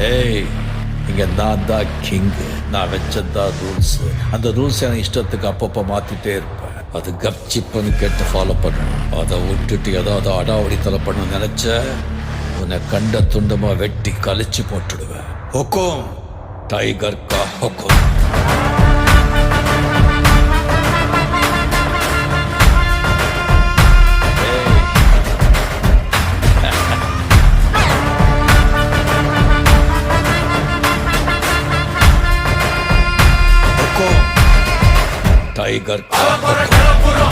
ஏய், இங்க நான் தான் கிங்கு. நான் வச்சதான் ரூல்ஸ். அந்த ரூல்ஸ் எனக்கு இஷ்டத்துக்கு அப்பப்போ மாத்திட்டே இருப்பேன். அது கப்சிப்புன்னு கேட்டு ஃபாலோ பண்ணணும். அதை விட்டுட்டு ஏதாவது அடாவடித்தலை பண்ண நினைச்ச உன்னை கண்ட துண்டமா வெட்டி கழிச்சு போட்டுடுவேன். ஹுக்கும், டைகர் கா ஹுக்கும். டைகர் கா ஹுக்கும்.